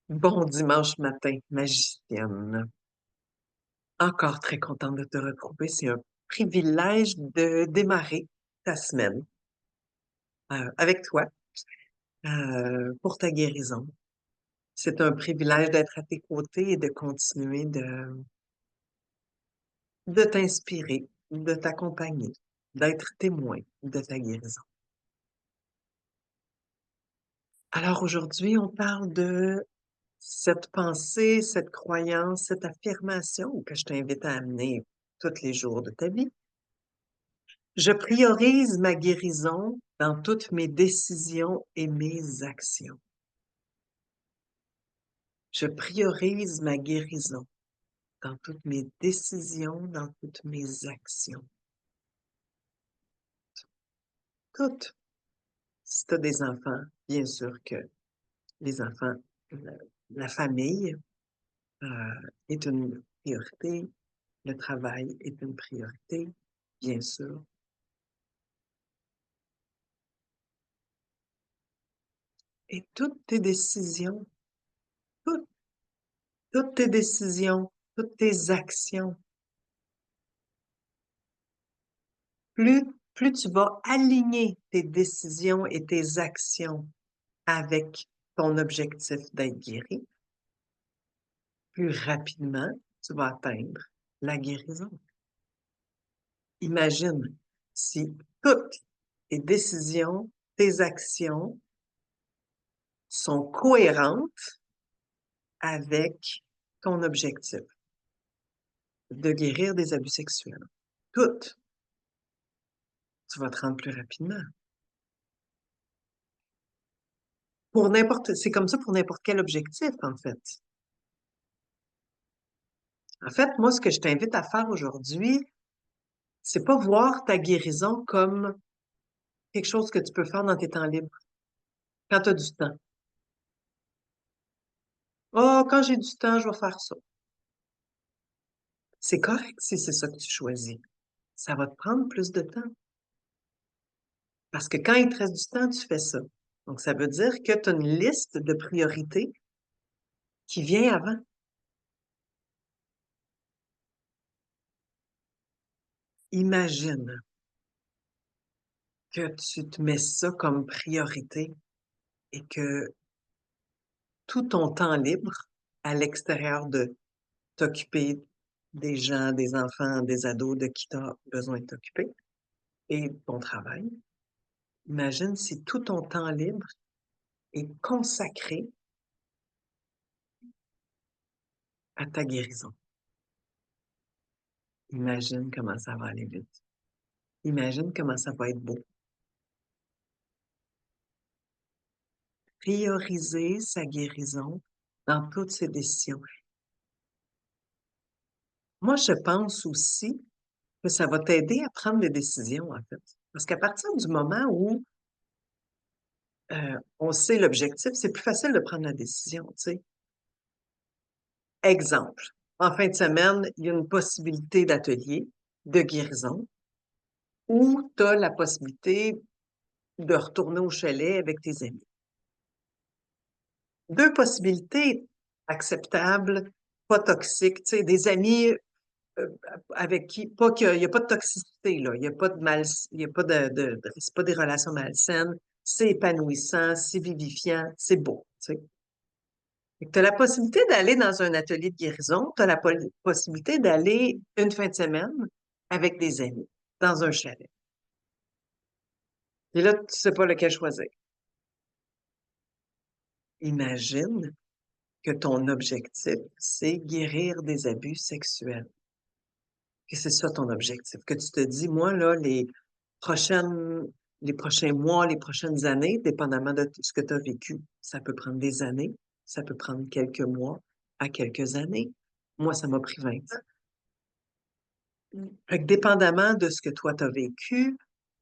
Bon dimanche matin, magicienne. Encore très contente de te retrouver. C'est un privilège de démarrer ta semaine avec toi pour ta guérison. C'est un privilège d'être à tes côtés et de continuer de t'inspirer, de t'accompagner, d'être témoin de ta guérison. Alors aujourd'hui, on parle de cette pensée, cette croyance, cette affirmation que je t'invite à amener tous les jours de ta vie. Je priorise ma guérison dans toutes mes décisions et mes actions. Je priorise ma guérison dans toutes mes décisions, dans toutes mes actions. Toutes. Si tu as des enfants, bien sûr que les enfants, la, la famille est une priorité, le travail est une priorité, bien sûr. Et toutes tes décisions, toutes, toutes tes décisions, toutes tes actions, plus tu vas aligner tes décisions et tes actions avec ton objectif d'être guéri, plus rapidement tu vas atteindre la guérison. Imagine si toutes tes décisions, tes actions sont cohérentes avec ton objectif de guérir des abus sexuels. Toutes. Tu vas te rendre plus rapidement. C'est comme ça pour n'importe quel objectif, en fait. En fait, moi, ce que je t'invite à faire aujourd'hui, c'est pas voir ta guérison comme quelque chose que tu peux faire dans tes temps libres, quand tu as du temps. Oh, quand j'ai du temps, je vais faire ça. C'est correct si c'est ça que tu choisis. Ça va te prendre plus de temps. Parce que quand il te reste du temps, tu fais ça. Donc, ça veut dire que tu as une liste de priorités qui vient avant. Imagine que tu te mets ça comme priorité et que tout ton temps libre à l'extérieur de t'occuper des gens, des enfants, des ados de qui tu as besoin de t'occuper et ton travail. Imagine si tout ton temps libre est consacré à ta guérison. Imagine comment ça va aller vite. Imagine comment ça va être beau. Prioriser sa guérison dans toutes ses décisions. Moi, je pense aussi que ça va t'aider à prendre des décisions, en fait. Parce qu'à partir du moment où on sait l'objectif, c'est plus facile de prendre la décision, tu sais. Exemple, en fin de semaine, il y a une possibilité d'atelier de guérison ou tu as la possibilité de retourner au chalet avec tes amis. Deux possibilités acceptables, pas toxiques, tu sais, des amis euh, avec qui, pas qu'il n'y a pas de toxicité, là, il n'y a pas de mal, il y a pas c'est pas des relations malsaines, c'est épanouissant, c'est vivifiant, c'est beau, tu sais. Tu as la possibilité d'aller dans un atelier de guérison, tu as la possibilité d'aller une fin de semaine avec des amis dans un chalet. Et là, tu sais pas lequel choisir. Imagine que ton objectif, c'est guérir des abus sexuels. Que c'est ça ton objectif. Que tu te dis, moi, là, prochaines, les prochains mois, les prochaines années, dépendamment de ce que tu as vécu, ça peut prendre des années, ça peut prendre quelques mois à quelques années. Moi, ça m'a pris 20 ans. Fait que dépendamment de ce que toi tu as vécu,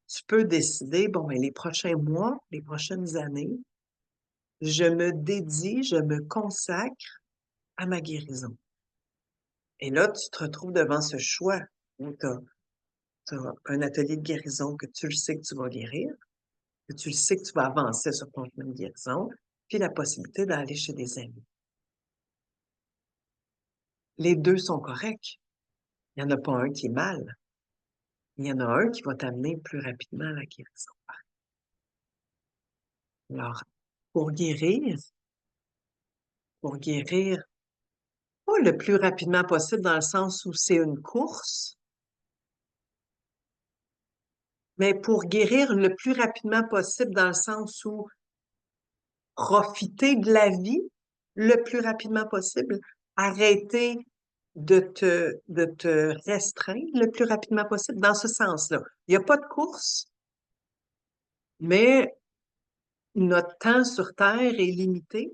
tu peux décider, bon, ben, les prochains mois, les prochaines années, je me dédie, je me consacre à ma guérison. Et là, tu te retrouves devant ce choix où tu as un atelier de guérison que tu le sais que tu vas guérir, que tu le sais que tu vas avancer sur ton chemin de guérison, puis la possibilité d'aller chez des amis. Les deux sont corrects. Il n'y en a pas un qui est mal. Il y en a un qui va t'amener plus rapidement à la guérison. Alors, pour guérir, pour guérir, pas le plus rapidement possible dans le sens où c'est une course, mais pour guérir le plus rapidement possible dans le sens où profiter de la vie le plus rapidement possible, arrêter de te restreindre le plus rapidement possible dans ce sens-là. Il n'y a pas de course, mais notre temps sur Terre est limité.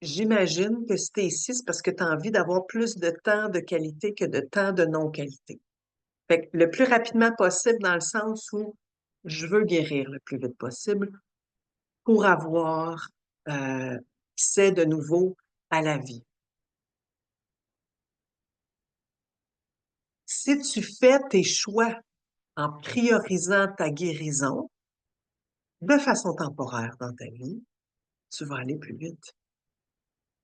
J'imagine que si t'es ici, c'est parce que tu as envie d'avoir plus de temps de qualité que de temps de non-qualité. Fait que le plus rapidement possible dans le sens où je veux guérir le plus vite possible pour avoir accès de nouveau à la vie. Si tu fais tes choix en priorisant ta guérison de façon temporaire dans ta vie, tu vas aller plus vite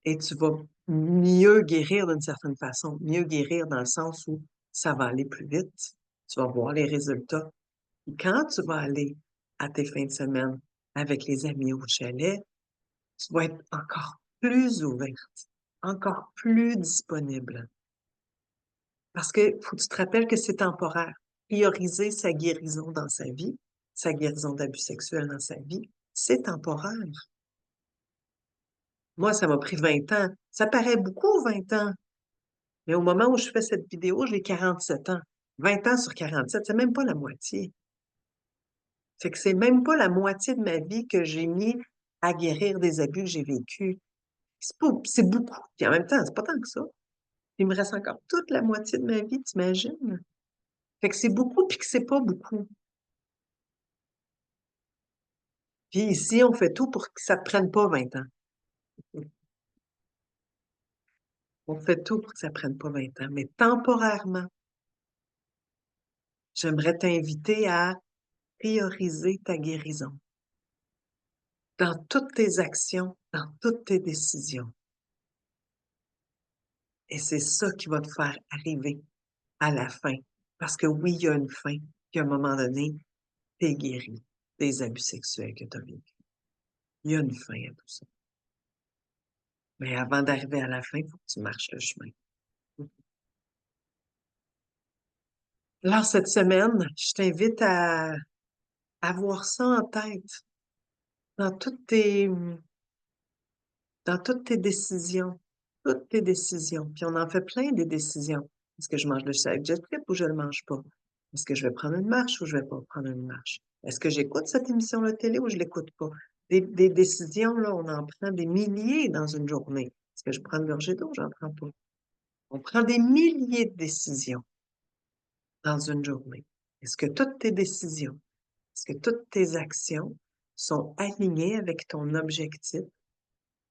et tu vas mieux guérir d'une certaine façon, mieux guérir dans le sens où ça va aller plus vite. Tu vas voir les résultats. Et quand tu vas aller à tes fins de semaine avec les amis au chalet, tu vas être encore plus ouverte, encore plus disponible. Parce que faut que tu te rappelles que c'est temporaire. Prioriser sa guérison dans sa vie, sa guérison d'abus sexuels dans sa vie, c'est temporaire. Moi, ça m'a pris 20 ans. Ça paraît beaucoup, 20 ans. Mais au moment où je fais cette vidéo, j'ai 47 ans. 20 ans sur 47, c'est même pas la moitié. Fait que c'est même pas la moitié de ma vie que j'ai mis à guérir des abus que j'ai vécus. C'est beaucoup. Puis en même temps, c'est pas tant que ça. Il me reste encore toute la moitié de ma vie, t'imagines? Fait que c'est beaucoup puis que c'est pas beaucoup. Puis ici, on fait tout pour que ça ne prenne pas 20 ans. On fait tout pour que ça ne prenne pas 20 ans. Mais temporairement, j'aimerais t'inviter à prioriser ta guérison dans toutes tes actions, dans toutes tes décisions. Et c'est ça qui va te faire arriver à la fin. Parce que oui, il y a une fin. Puis à un moment donné, tu es guéri des abus sexuels que tu as vécus. Il y a une fin à tout ça. Mais avant d'arriver à la fin, il faut que tu marches le chemin. Alors, cette semaine, je t'invite à avoir ça en tête dans dans toutes tes décisions. Toutes tes décisions. Puis on en fait plein des décisions. Est-ce que je mange le salade jet trip ou je le mange pas? Est-ce que je vais prendre une marche ou je vais pas prendre une marche? Est-ce que j'écoute cette émission de télé ou je l'écoute pas? Des décisions, là, on en prend des milliers dans une journée. Est-ce que je prends une gorgée d'eau? J'en prends pas. On prend des milliers de décisions dans une journée. Est-ce que toutes tes décisions, est-ce que toutes tes actions sont alignées avec ton objectif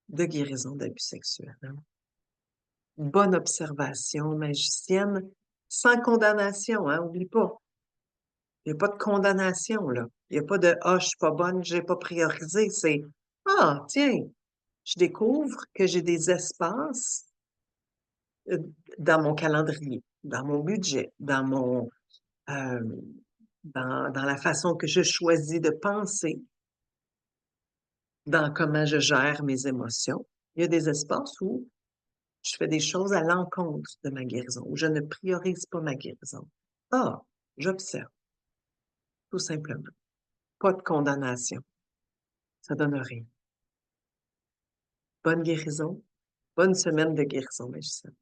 de guérison d'abus sexuels? Hein? Bonne observation, magicienne, sans condamnation, hein, oublie pas. Il n'y a pas de condamnation, là. Il n'y a pas de « Ah, je suis pas bonne, j'ai pas priorisé ». C'est « Ah, tiens, je découvre que j'ai des espaces euh, dans mon calendrier, dans mon budget, euh, dans la façon que je choisis de penser, dans comment je gère mes émotions. Il y a des espaces où je fais des choses à l'encontre de ma guérison, où je ne priorise pas ma guérison. Ah, j'observe, tout simplement. Pas de condamnation. Ça donne rien. Bonne guérison. Bonne semaine de guérison, magicienne.